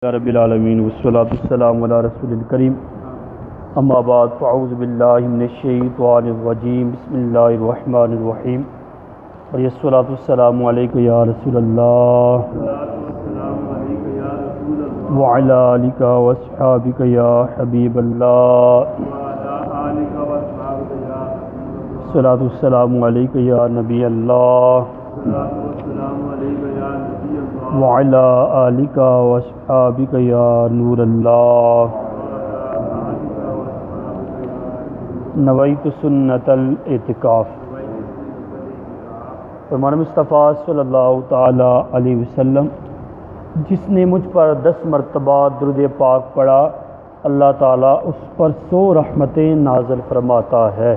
رب العالمین والصلاة والسلام علی رسول الکریم اما بعد فاعوذ باللہ من الشیطان الرجیم بسم اللہ الرحمن الرحیم والصلاة والسلام علیک یا رسول اللہ وعلی آلک واصحابک یا حبیب اللہ الصلاة والسلام علیک یا نبی اللہ وعلی آلک واصحابک یا نور اللہ نویت سنت الاعتکاف۔ فرمان مصطفیٰ صلی اللہ تعالی علیہ وسلم، جس نے مجھ پر 10 مرتبہ درود پاک پڑھا اللہ تعالیٰ اس پر 100 رحمتیں نازل فرماتا ہے۔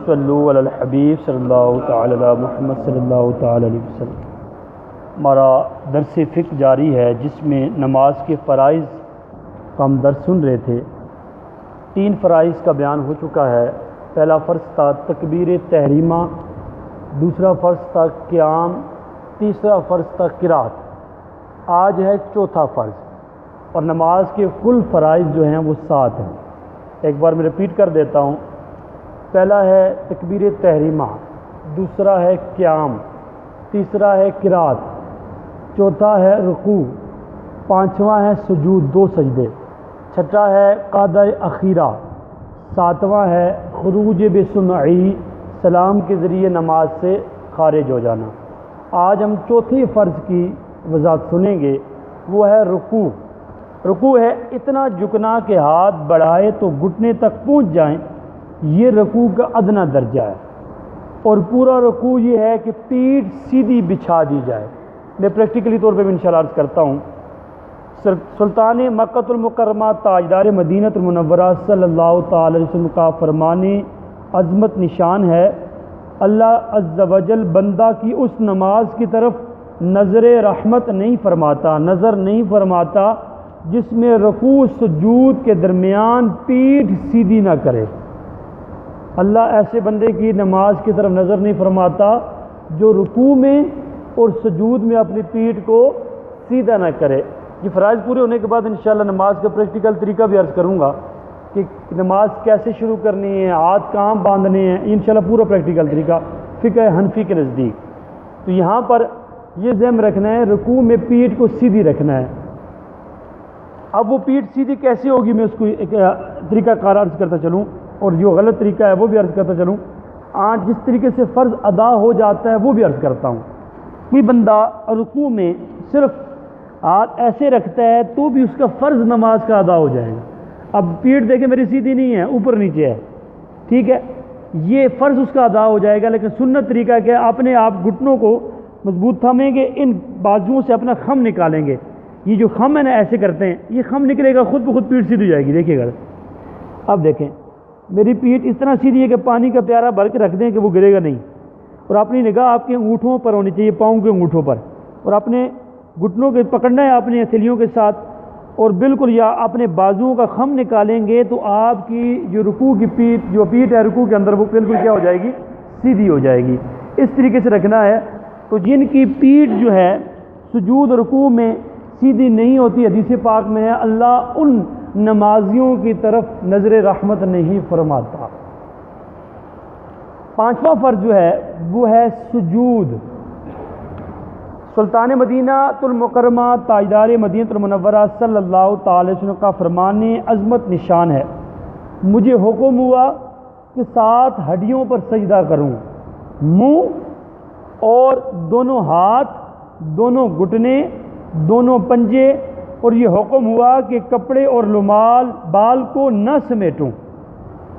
صلو علی الحبیب صلی اللہ تعالی علی محمد صلی اللہ تعالی علیہ وسلم۔ ہمارا درس فقہ جاری ہے جس میں نماز کے فرائض کا ہم درس سن رہے تھے۔ 3 فرائض کا بیان ہو چکا ہے۔ پہلا فرض تھا تکبیر تحریمہ، دوسرا فرض تھا قیام، تیسرا فرض تھا قرات۔ آج ہے چوتھا فرض، اور نماز کے کل فرائض جو ہیں وہ 7 ہیں۔ ایک بار میں ریپیٹ کر دیتا ہوں۔ پہلا ہے تکبیر تحریمہ، دوسرا ہے قیام، تیسرا ہے قرات، چوتھا ہے رکوع، پانچواں ہے سجود 2 سجدے، چھٹا ہے قعدہ اخیرہ، ساتواں ہے خروج بسمعی سلام کے ذریعے نماز سے خارج ہو جانا۔ آج ہم چوتھے فرض کی وضاحت سنیں گے، وہ ہے رکوع۔ رکوع ہے اتنا جھکنا کہ ہاتھ بڑھائے تو گھٹنے تک پہنچ جائیں، یہ رکوع کا ادنیٰ درجہ ہے۔ اور پورا رکوع یہ ہے کہ پیٹھ سیدھی بچھا دی جائے۔ میں پریکٹیکلی طور پہ بھی انشاءاللہ عرض کرتا ہوں۔ سلطان مکہ المکرمہ تاجدار مدینہ المنورہ صلی اللہ تعالی علیہ وسلم کا فرمان عظمت نشان ہے، اللہ عز و جل بندہ کی اس نماز کی طرف نظر رحمت نہیں فرماتا، نظر نہیں فرماتا جس میں رکوع سجود کے درمیان پیٹھ سیدھی نہ کرے۔ اللہ ایسے بندے کی نماز کی طرف نظر نہیں فرماتا جو رکوع میں اور سجود میں اپنی پیٹھ کو سیدھا نہ کرے۔ یہ فرائض پورے ہونے کے بعد انشاءاللہ نماز کا پریکٹیکل طریقہ بھی عرض کروں گا کہ نماز کیسے شروع کرنی ہے، ہاتھ کہاں باندھنے ہیں، انشاءاللہ پورا پریکٹیکل طریقہ فقہ حنفی کے نزدیک۔ تو یہاں پر یہ ذہن رکھنا ہے رکوع میں پیٹھ کو سیدھی رکھنا ہے۔ اب وہ پیٹھ سیدھی کیسے ہوگی میں اس کو ایک طریقہ کار عرض کرتا چلوں، اور جو غلط طریقہ ہے وہ بھی عرض کرتا چلوں۔ آج جس طریقے سے فرض ادا ہو جاتا ہے وہ بھی عرض کرتا ہوں۔ کوئی بندہ رکوع میں صرف ہاتھ ایسے رکھتا ہے تو بھی اس کا فرض نماز کا ادا ہو جائے گا۔ اب پیٹھ دیکھیں میری سیدھی نہیں ہے، اوپر نیچے ہے، ٹھیک ہے، یہ فرض اس کا ادا ہو جائے گا۔ لیکن سنت طریقہ کیا ہے، اپنے آپ گھٹنوں کو مضبوط تھامیں گے، ان بازوؤں سے اپنا خم نکالیں گے۔ یہ جو خم ہے نا ایسے کرتے ہیں، یہ خم نکلے گا خود بخود پیٹھ سیدھی ہو جائے گی۔ دیکھیے گا، اب دیکھیں میری پیٹھ اس طرح سیدھی ہے کہ پانی کا پیارا بھر کے رکھ دیں کہ وہ گرے گا نہیں، اور اپنی نگاہ آپ کے انگوٹھوں پر ہونی چاہیے، پاؤں کے انگوٹھوں پر، اور اپنے گھٹنوں کے پکڑنا ہے اپنی ہتھیلیوں کے ساتھ، اور بالکل یا اپنے بازوؤں کا خم نکالیں گے تو آپ کی جو رکوع کی پیٹھ ہے رکوع کے اندر وہ بالکل کیا ہو جائے گی، سیدھی ہو جائے گی۔ اس طریقے سے رکھنا ہے۔ تو جن کی پیٹھ جو ہے سجود رکوع میں سیدھی نہیں ہوتی، حدیث پاک میں ہے اللہ ان نمازیوں کی طرف نظر رحمت نہیں فرماتا۔ 5واں فرض جو ہے وہ ہے سجود۔ سلطان مدینہ المکرمہ تاجدار مدینہ المنورہ صلی اللہ تعالی علیہ وسلم کا فرمان عظمت نشان ہے، مجھے حکم ہوا کہ 7 ہڈیوں پر سجدہ کروں، منہ اور دونوں ہاتھ، دونوں گھٹنے، دونوں پنجے، اور یہ حکم ہوا کہ کپڑے اور رومال بال کو نہ سمیٹوں۔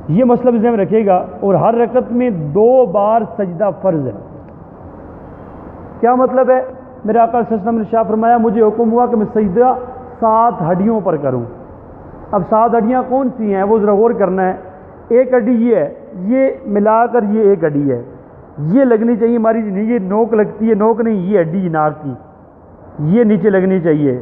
یہ مسئلہ بھی ذہن رکھیے گا۔ اور ہر رکعت میں 2 بار سجدہ فرض ہے۔ کیا مطلب ہے؟ میرے آقا صلی اللہ علیہ وسلم نے ارشاد فرمایا مجھے حکم ہوا کہ میں سجدہ 7 ہڈیوں پر کروں۔ اب 7 ہڈیاں کون سی ہیں وہ ذرا غور کرنا ہے۔ ایک ہڈی یہ ہے، یہ ملا کر یہ ایک ہڈی ہے، یہ لگنی چاہیے ہماری، یہ نوک لگتی ہے، نوک نہیں، یہ ہڈی ناک کی یہ نیچے لگنی چاہیے،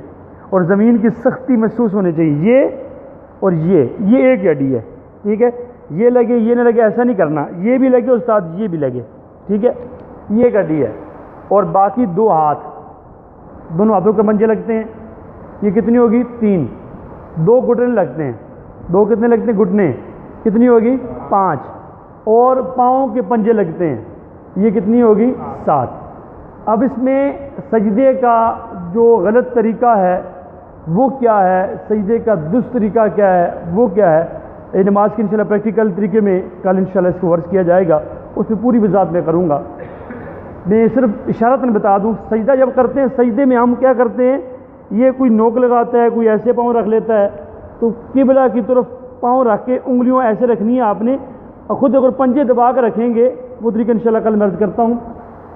اور زمین کی سختی محسوس ہونی چاہیے، یہ اور یہ ایک ہڈی ہے، ٹھیک ہے، یہ لگے یہ نہ لگے ایسا نہیں کرنا، یہ بھی لگے اور ساتھ یہ بھی لگے، ٹھیک ہے، یہ ایک ہڈی ہے۔ اور باقی 2 ہاتھ، دونوں ہاتھوں کے منجے لگتے ہیں، یہ کتنی ہوگی؟ 3. 2 گھٹنے لگتے ہیں. 2 کتنے لگتے ہیں گھٹنے؟ کتنی ہوگی؟ 5. اور پاؤں کے پنجے لگتے ہیں، یہ کتنی ہوگی؟ 7. اب اس میں سجدے کا جو غلط طریقہ ہے وہ کیا ہے، سجدے کا درست طریقہ کیا ہے، وہ کیا ہے؟ یہ نماز کے انشاءاللہ پریکٹیکل طریقے میں کل انشاءاللہ اس کو ورک کیا جائے گا، اس میں پوری وضاحت میں کروں گا. میں صرف اشارتاً بتا دوں، سجدہ جب کرتے ہیں، سجدے میں ہم کیا کرتے ہیں، یہ کوئی نوک لگاتا ہے، کوئی ایسے پاؤں رکھ لیتا ہے، تو قبلہ کی طرف پاؤں رکھ کے انگلیوں ایسے رکھنی ہے آپ نے، اور خود اگر پنجے دبا کر رکھیں گے، وہ طریقہ انشاءاللہ کل میں عرض کرتا ہوں،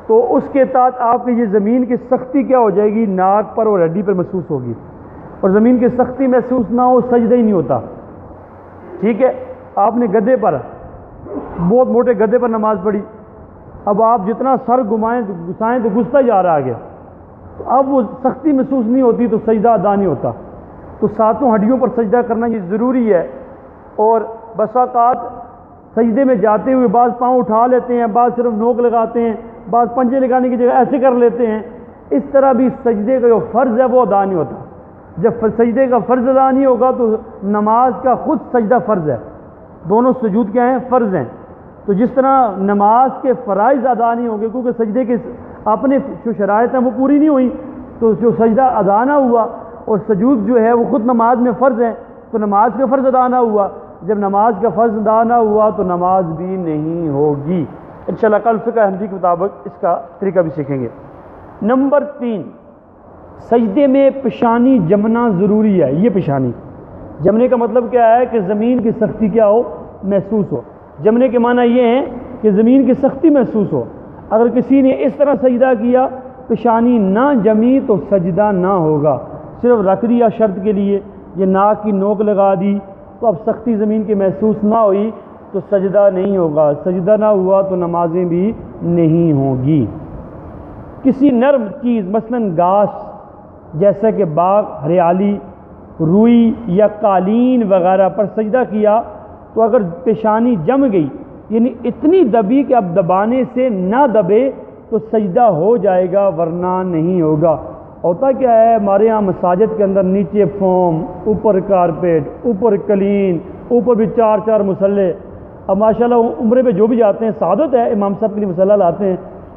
تو اس کے تحت آپ کی یہ زمین کی سختی کیا ہو جائے گی، ناک پر اور ہڈی پر محسوس ہوگی، اور زمین کی سختی محسوس نہ ہو سجدہ ہی نہیں ہوتا. ٹھیک ہے، آپ نے گدے پر، بہت موٹے گدے پر نماز پڑھی، اب آپ جتنا سر گھسائیں تو گھستا جا رہا آگے، تو اب وہ سختی محسوس نہیں ہوتی تو سجدہ ادا نہیں ہوتا. تو 7 ہڈیوں پر سجدہ کرنا یہ ضروری ہے. اور بسا اوقات سجدے میں جاتے ہوئے بعض پاؤں اٹھا لیتے ہیں، بعض صرف نوک لگاتے ہیں، بعض پنجے لگانے کی جگہ ایسے کر لیتے ہیں. اس طرح بھی سجدے کا جو فرض ہے وہ ادا نہیں ہوتا. جب سجدے کا فرض ادا نہیں ہوگا تو نماز کا خود سجدہ فرض ہے. دونوں سجود کیا ہیں؟ فرض ہیں. تو جس طرح نماز کے فرائض ادا نہیں ہوں گے کیونکہ سجدے کے اپنے جو شرائط ہیں وہ پوری نہیں ہوئی، تو جو سجدہ ادا نہ ہوا، اور سجود جو ہے وہ خود نماز میں فرض ہے، تو نماز کا فرض ادا نہ ہوا. جب نماز کا فرض ادا نہ ہوا تو نماز بھی نہیں ہوگی. انشاءاللہ کل فقہ حنفی کے مطابق اس کا طریقہ بھی سیکھیں گے. نمبر 3، سجدے میں پیشانی جمنا ضروری ہے. یہ پیشانی جمنے کا مطلب کیا ہے کہ زمین کی سختی کیا ہو؟ محسوس ہو. جمنے کے معنی یہ ہیں کہ زمین کی سختی محسوس ہو. اگر کسی نے اس طرح سجدہ کیا، پیشانی نہ جمی تو سجدہ نہ ہوگا. صرف رکھ دیا شرط کے لیے، یہ ناک کی نوک لگا دی تو اب سختی زمین کی محسوس نہ ہوئی تو سجدہ نہیں ہوگا. سجدہ نہ ہوا تو نمازیں بھی نہیں ہوں گی. کسی نرم چیز مثلا گھاس جیسا کہ باغ، ہریالی، روئی یا قالین وغیرہ پر سجدہ کیا تو اگر پیشانی جم گئی، یعنی اتنی دبی کہ اب دبانے سے نہ دبے تو سجدہ ہو جائے گا ورنہ نہیں ہوگا. ہوتا کیا ہے ہمارے ہاں مساجد کے اندر نیچے فوم، اوپر کارپیٹ، اوپر کلین، اوپر بھی 4 مصلے. اب ماشاءاللہ عمرے پہ جو بھی جاتے ہیں سعادت ہے، امام صاحب کے لیے مصلہ لاتے ہیں،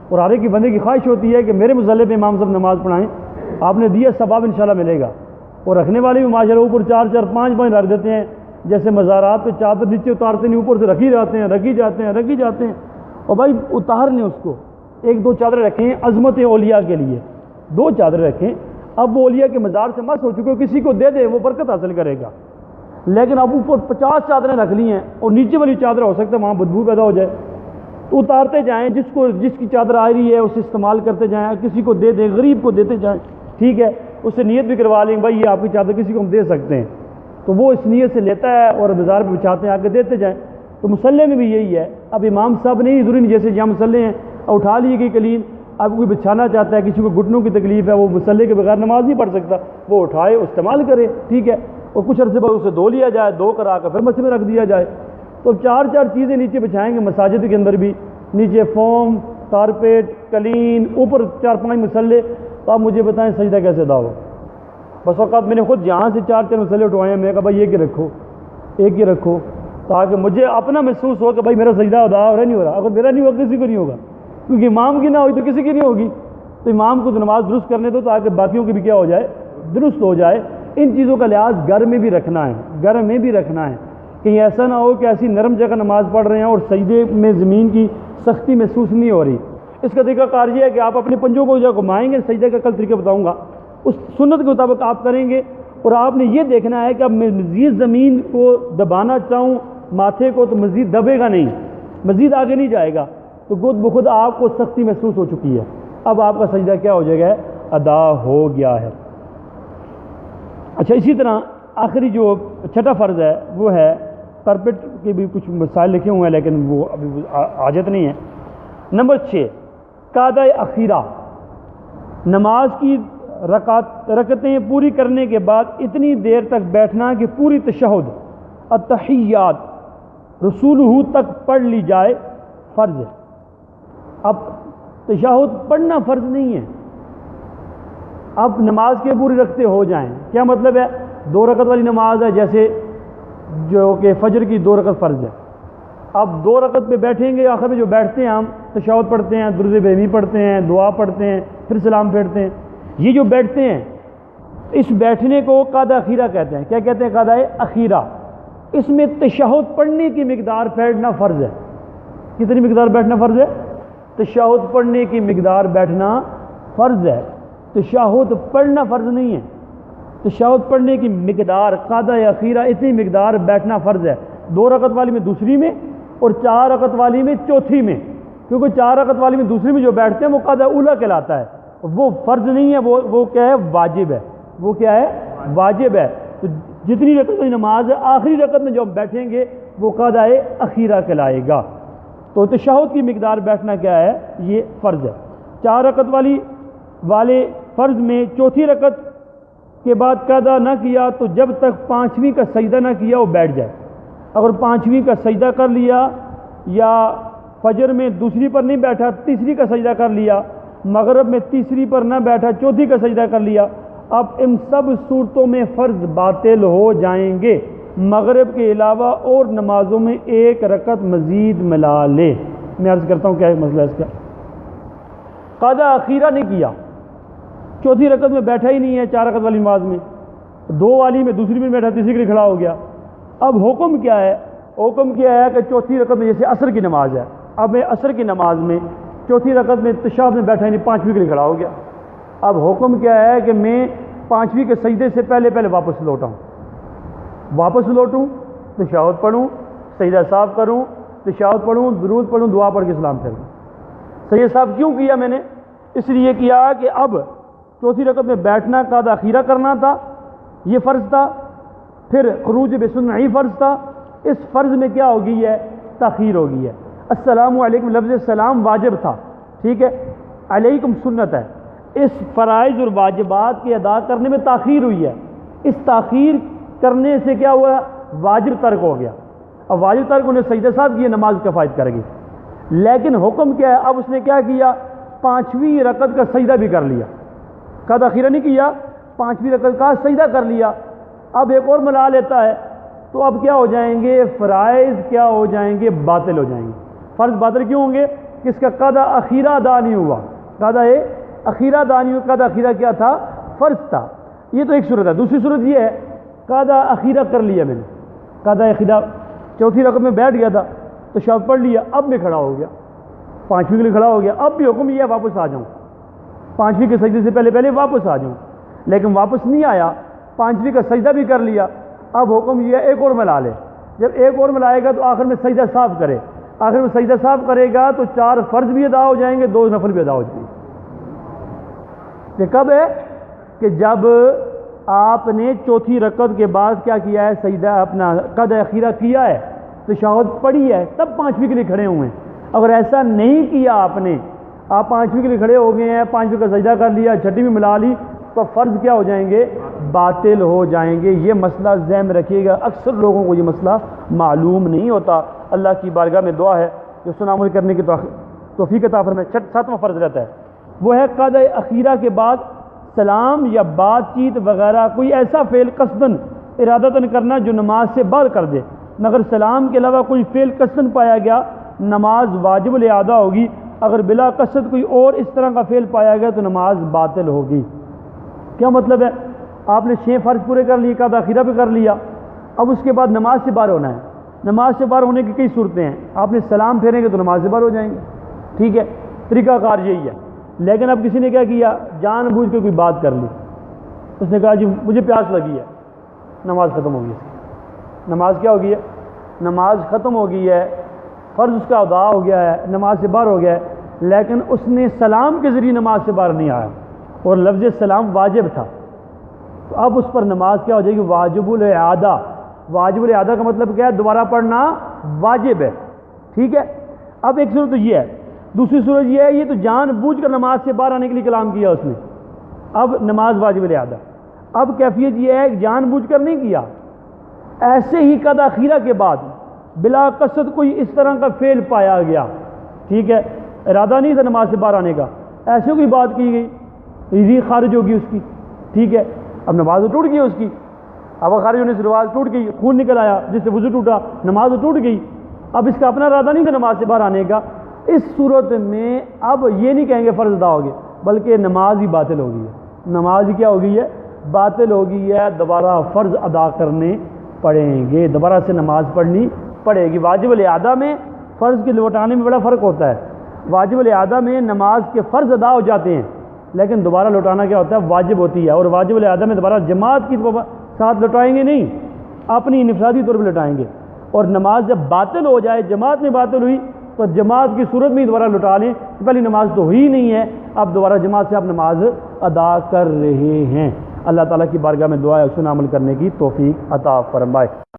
اور ہر ایک کی بندے کی خواہش ہوتی ہے کہ میرے مصلے پہ امام صاحب نماز پڑھائیں. آپ نے دیا ثواب انشاءاللہ ملے گا. اور رکھنے والے بھی ماشاءاللہ اوپر 4 5 رکھ دیتے ہیں، جیسے مزارات پہ چادر نیچے اتارتے نہیں، اوپر سے رکھی جاتے ہیں، رکھی جاتے ہیں. اور بھائی اتار لیں اس کو، 1 2 چادریں رکھیں عظمت اولیاء کے لیے، 2 چادریں رکھیں. اب وہ اولیاء کے مزار سے مس ہو چکے، کسی کو دے دے وہ برکت حاصل کرے گا. لیکن اب اوپر 50 چادریں رکھ لی ہیں اور نیچے والی چادر ہو سکتا ہے وہاں بدبو پیدا ہو جائے، تو اتارتے جائیں، جس کی چادر آ رہی ہے اسے استعمال کرتے جائیں، کسی کو دے دیں، غریب کو دیتے جائیں. ٹھیک ہے، اس سے نیت بھی کروا لیں بھائی یہ آپ کی چادر کسی کو ہم دے سکتے ہیں، تو وہ اس نیت سے لیتا ہے اور بازار پہ بچھاتے ہیں، آ کے دیتے جائیں. تو مصلے میں بھی یہی ہے. اب امام صاحب نہیں ضروری نہیں، جیسے جہاں مصلے ہیں اٹھا لیے گئی کلین، اب کوئی بچھانا چاہتا ہے، کسی کو گھٹنوں کی تکلیف ہے، وہ مصلے کے بغیر نماز نہیں پڑھ سکتا، وہ اٹھائے استعمال کرے. ٹھیک ہے، اور کچھ عرصے بعد اسے دھو لیا جائے، دھو کر آ کر پھر مسجد میں رکھ دیا جائے. تو 4 چیزیں نیچے بچھائیں گے مساجد کے اندر بھی، نیچے فوم، کارپیٹ، کلین، اوپر 4 5 مصلے. تو آپ مجھے بتائیں سجدہ کیسے ادا ہو؟ بس اوقات میں نے خود یہاں سے 4 مصلے اٹھوائے ہیں، میں نے کہا بھائی ایک ہی رکھو تاکہ مجھے اپنا محسوس ہو کہ بھائی میرا سجدہ ادا ہو رہا نہیں ہو رہا. اگر میرا نہیں ہوگا کسی کو نہیں ہوگا، کیونکہ امام کی نہ ہوئی تو کسی کی نہیں ہوگی. تو امام کو تو نماز درست کرنے دو تاکہ باقیوں کی بھی کیا ہو جائے، درست ہو جائے. ان چیزوں کا لحاظ گھر میں بھی رکھنا ہے، کہیں ایسا نہ ہو کہ ایسی نرم جگہ نماز پڑھ رہے ہیں اور سجدے میں زمین کی سختی محسوس نہیں ہو رہی. اس کا طریقہ کار یہ ہے کہ آپ اپنے پنجوں کو جب گھمائیں گے، سجدے کا کل طریقہ بتاؤں گا، اس سنت کے مطابق آپ کریں گے. اور آپ نے یہ دیکھنا ہے کہ اب میں مزید زمین کو دبانا چاہوں ماتھے کو تو مزید دبے گا نہیں، مزید آگے نہیں جائے گا، تو خود بخود آپ کو سختی محسوس ہو چکی ہے. اب آپ کا سجدہ کیا ہو جائے گا؟ ادا ہو گیا ہے. اچھا، اسی طرح آخری جو 6واں فرض ہے وہ ہے، کارپیٹ کے بھی کچھ مسائل لکھے ہوئے ہیں لیکن وہ ابھی حاجت نہیں ہے. نمبر 6، قاعدہ اخیرہ. نماز کی رکعتیں پوری کرنے کے بعد اتنی دیر تک بیٹھنا کہ پوری تشہد، التحیات، رسولہ تک پڑھ لی جائے، فرض ہے. اب تشہد پڑھنا فرض نہیں ہے، اب نماز کے پوری رکھتے ہو جائیں، کیا مطلب ہے؟ 2 رکعت والی نماز ہے، جیسے جو کہ فجر کی 2 رکعت فرض ہے. اب 2 رکعت پہ بیٹھیں گے، آخر میں جو بیٹھتے ہیں ہم تشہد پڑھتے ہیں، درود ابراہیمی پڑھتے ہیں، دعا پڑھتے ہیں، پھر سلام پھیرتے ہیں. یہ جو بیٹھتے ہیں اس بیٹھنے کو قعدہ اخیرہ کہتے ہیں. کیا کہتے ہیں؟ قعدہ اخیرہ. اس میں تشہد پڑھنے کی مقدار بیٹھنا فرض ہے. کتنی مقدار بیٹھنا فرض ہے؟ تشہد پڑھنے کی مقدار بیٹھنا فرض ہے. تشہد پڑھنا فرض نہیں ہے. تشہد پڑھنے کی مقدار قعدہ اخیرہ اتنی مقدار بیٹھنا فرض ہے. 2 رکعت والی میں دوسری میں، اور 4 رکعت والی میں چوتھی میں. کیونکہ 4 رکعت والی میں دوسری میں جو بیٹھتے ہیں وہ قعدہ اولیٰ کہلاتا ہے، وہ فرض نہیں ہے، وہ کیا ہے؟ واجب ہے. وہ کیا ہے؟ واجب ہے. تو جتنی رکعت کی نماز ہے آخری رکعت میں جو بیٹھیں گے وہ قعدہ اخیرہ کہلائے گا. تو تشہد کی مقدار بیٹھنا کیا ہے؟ یہ فرض ہے. 4 رکعت والے فرض میں چوتھی رکعت کے بعد قعدہ نہ کیا تو جب تک 5ویں کا سجدہ نہ کیا وہ بیٹھ جائے. اگر 5ویں کا سجدہ کر لیا، یا فجر میں دوسری پر نہیں بیٹھا، تیسری کا سجدہ کر لیا، مغرب میں تیسری پر نہ بیٹھا، چوتھی کا سجدہ کر لیا، اب ان سب صورتوں میں فرض باطل ہو جائیں گے. مغرب کے علاوہ اور نمازوں میں 1 رکعت مزید ملا لے. میں عرض کرتا ہوں کیا ہے مسئلہ اس کا. قعدہ اخیرہ نہیں کیا، چوتھی رکعت میں بیٹھا ہی نہیں ہے، 4 رکعت والی نماز میں، 2 والی میں دوسری میں بیٹھا، تیسری کے لیے کھڑا ہو گیا. اب حکم کیا ہے؟ حکم کیا ہے کہ چوتھی رکعت میں جیسے عصر کی نماز ہے، اب میں عصر کی نماز میں چوتھی رکعت میں تشہد میں بیٹھا ہی نہیں، 5ویں کے لیے کھڑا ہو گیا. اب حکم کیا ہے کہ میں 5ویں کے سجدے سے پہلے واپس لوٹوں، تشہد پڑھوں، سجدہ صاف کروں، تشہد پڑھوں، درود پڑھوں، دعا پڑھ کے سلام پھیروں. سجدہ صاف کیوں کیا میں نے؟ اس لیے کیا کہ اب چوتھی رکعت میں بیٹھنا قعدہ اخیرہ کرنا تھا، یہ فرض تھا. پھر خروج بسنہ ہی فرض تھا. اس فرض میں کیا ہو گئی ہے؟ تاخیر ہو گئی ہے. السلام علیکم لفظ سلام واجب تھا، ٹھیک ہے، علیکم سنت ہے. اس فرائض اور واجبات کے ادا کرنے میں تاخیر ہوئی ہے. اس تاخیر کرنے سے کیا ہوا؟ واجب ترک ہو گیا. اب واجب ترک ہونے سجدہ صاحب کی نماز کفایت کرے گی. لیکن حکم کیا ہے؟ اب اس نے کیا کیا؟ 5ویں رکعت کا سجدہ بھی کر لیا. قعدہ اخیرہ نہیں کیا، 5ویں رکعت کا سجدہ کر لیا. اب ایک اور ملا لیتا ہے، تو اب کیا ہو جائیں گے؟ فرائض کیا ہو جائیں گے؟ باطل ہو جائیں گے. فرض باطل کیوں ہوں گے؟ کہ اس کا قعدہ اخیرہ ادا نہیں ہوا. قعدہ اخیرہ ادا نہیں ہوا. قعدہ اخیرہ کیا تھا؟ فرض تھا. یہ تو ایک صورت ہے. دوسری صورت یہ ہے، قعدہ اخیرہ کر لیا میں نے، قعدہ اخیرہ چوتھی رکعت میں بیٹھ گیا تھا، تو شاید پڑھ لیا، اب میں کھڑا ہو گیا، 5ویں کے لیے کھڑا ہو گیا. اب بھی حکم یہ ہے واپس آ جاؤں، 5ویں کے سجدے سے پہلے واپس آ جاؤں. لیکن واپس نہیں آیا، 5ویں کا سجدہ بھی کر لیا. اب حکم یہ ہے ایک اور ملا لے. جب ایک اور ملائے گا تو آخر میں سجدہ صاف کرے. آخر میں سجدہ صاف کرے گا تو 4 فرض بھی ادا ہو جائیں گے، 2 نفل بھی ادا ہو جائیں گے. یہ کب ہے؟ کہ جب آپ نے چوتھی رکعت کے بعد کیا کیا ہے؟ سجدہ اپنا قعدہ اخیرہ کیا ہے، تشہد پڑھی ہے، تب 5ویں کے لیے کھڑے ہوئے ہیں. اگر ایسا نہیں کیا آپ 5ویں کے لیے کھڑے ہو گئے ہیں، 5ویں کا سجدہ کر لیا، چھٹی بھی ملا لی، تو فرض کیا ہو جائیں گے؟ باطل ہو جائیں گے. یہ مسئلہ ذہن میں رکھیے گا. اکثر لوگوں کو یہ مسئلہ معلوم نہیں ہوتا. اللہ کی بارگاہ میں دعا ہے جو سنا عمل کرنے کی توفیق عطا فرمائے. 7واں فرض رہتا ہے، وہ ہے قعدہ اخیرہ کے بعد سلام یا بات چیت وغیرہ کوئی ایسا فعل قصداً ارادتاً کرنا جو نماز سے باہر کر دے. مگر سلام کے علاوہ کوئی فعل قصداً پایا گیا، نماز واجب الاعادہ ہوگی. اگر بلا قصد کوئی اور اس طرح کا فعل پایا گیا تو نماز باطل ہوگی. کیا مطلب ہے؟ آپ نے 6 فرض پورے کر لیے، قعدہ اخیرہ بھی کر لیا، اب اس کے بعد نماز سے باہر ہونا ہے. نماز سے باہر ہونے کی کئی صورتیں ہیں. آپ نے سلام پھیریں گے تو نماز سے باہر ہو جائیں گے، ٹھیک ہے، طریقہ کار یہی ہے. لیکن اب کسی نے کیا کیا؟ جان بوجھ کے کوئی بات کر لی. اس نے کہا جی مجھے پیاس لگی ہے، نماز ختم ہو گئی. نماز کیا ہو گئی ہے؟ نماز ختم ہو گئی ہے، فرض اس کا ادا ہو گیا ہے، نماز سے باہر ہو گیا ہے. لیکن اس نے سلام کے ذریعے نماز سے باہر نہیں آیا اور لفظ سلام واجب تھا، تو اب اس پر نماز کیا ہو جائے گی؟ واجب الاعادہ. واجب الاعادہ کا مطلب کیا ہے؟ دوبارہ پڑھنا واجب ہے، ٹھیک ہے. اب ایک صورت تو یہ ہے. دوسری صورت یہ ہے، یہ تو جان بوجھ کر نماز سے باہر آنے کے لیے کلام کیا اس نے، اب نماز واجب الاعادہ. اب کیفیت یہ ہے کہ جان بوجھ کر نہیں کیا، ایسے ہی قعدہ اخیرہ کے بعد بلا قصد کوئی اس طرح کا فعل پایا گیا، ٹھیک ہے، ارادہ نہیں تھا نماز سے باہر آنے کا، ایسے کوئی بات کی گئی ری خارج ہوگی اس کی، ٹھیک ہے، اب نماز تو ٹوٹ گئی اس کی، اب خارج ہونے سے نماز ٹوٹ گئی، خون نکل آیا جس سے وضو ٹوٹا، نماز تو ٹوٹ گئی، اب اس کا اپنا ارادہ نہیں تھا نماز سے باہر آنے کا، اس صورت میں اب یہ نہیں کہیں گے فرض ادا ہو گیا، بلکہ نماز ہی باطل ہو گئی ہے، نماز ہی کیا ہو گئی ہے؟ باطل ہو گئی ہے، دوبارہ فرض ادا کرنے پڑیں گے، دوبارہ سے نماز پڑھنی پڑے گی۔ واجب الاعادہ میں فرض کے لوٹانے میں بڑا فرق ہوتا ہے، واجب الاعادہ میں نماز کے فرض ادا ہو جاتے ہیں لیکن دوبارہ لوٹانا کیا ہوتا ہے؟ واجب ہوتی ہے، اور واجب الاعادہ میں دوبارہ جماعت کی ساتھ لوٹائیں گے نہیں، اپنی انفرادی طور پہ لوٹائیں گے، اور نماز جب باطل ہو جائے، جماعت میں باطل ہوئی تو جماعت کی صورت میں ہی دوبارہ لوٹا لیں، پہلی نماز تو ہوئی نہیں ہے، اب دوبارہ جماعت سے آپ نماز ادا کر رہے ہیں۔ اللہ تعالیٰ کی بارگاہ میں دعا ہے اس پر عمل کرنے کی توفیق عطا فرمائے۔